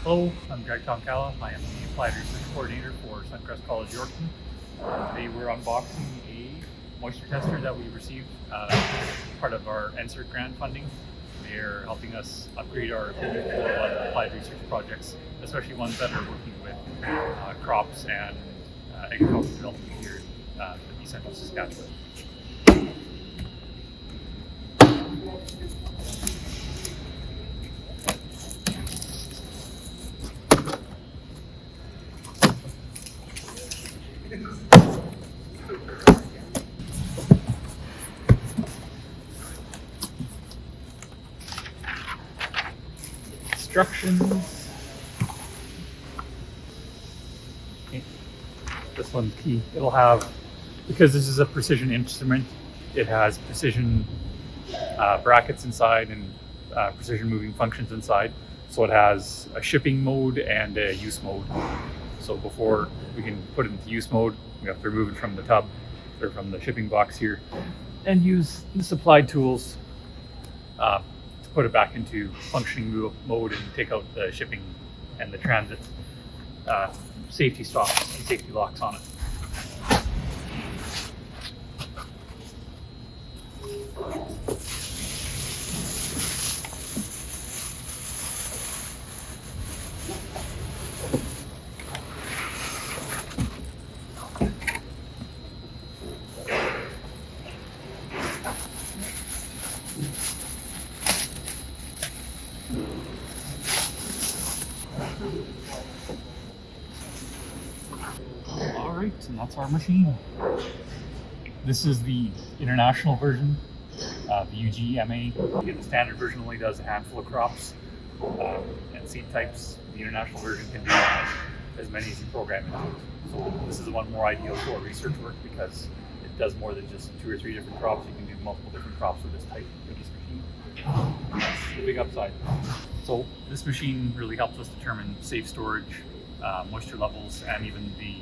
Hello, I'm Greg Tomcala. I am the Applied Research Coordinator for Suncrest College, Yorkton. Today we're unboxing a moisture tester that we received part of our NSERC grant funding. They're helping us upgrade our equipment for a lot of applied research projects, especially ones that are working with crops and agricultural development here in central Saskatchewan. Instructions. Okay. This one's key. It'll have, because this is a precision instrument, it has precision brackets inside and precision moving functions inside. So it has a shipping mode and a use mode. So before we can put it into use mode, we have to remove it from the tub or from the shipping box here and use the supplied tools to put it back into functioning mode and take out the shipping and the transit safety stops and safety locks on it. Alright, and that's our machine. This is the international version, the UGMA. The standard version only does a handful of crops and seed types. The international version can do as many as you program into it. So this is the one more ideal for research work because it does more than just 2 or 3 different crops. You can do multiple different crops with this type, with this machine. That's the big upside. So this machine really helps us determine safe storage, moisture levels, and even the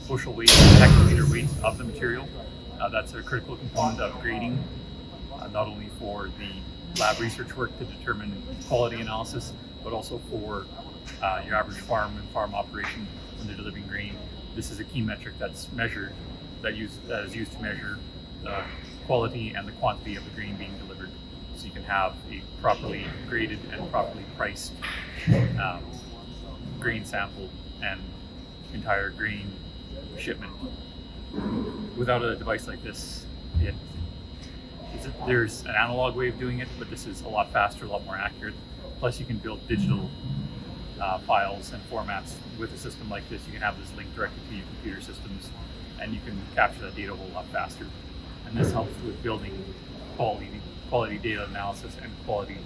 bushel weight, hectoliter weight of the material. That's a critical component of grading, not only for the lab research work to determine quality analysis, but also for your average farm and farm operation when they're delivering grain. This is a key metric that's measured, that is used to measure the quality and the quantity of the grain being delivered. So you can have a properly graded and properly priced grain sample and entire grain shipment. Without a device like this, there's an analog way of doing it, but this is a lot faster, a lot more accurate. Plus you can build digital files and formats with a system like this. You can have this linked directly to your computer systems and you can capture that data a whole lot faster. And this helps with building quality data analysis and quality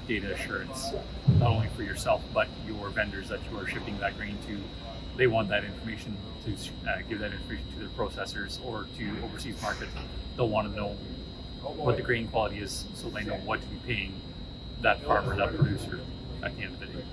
data assurance, not only for yourself, but your vendors that you are shipping that grain to. They want that information to give that information to their processors or to overseas markets. They'll want to know what the grain quality is so they know what to be paying that farmer, that producer at the end of the day.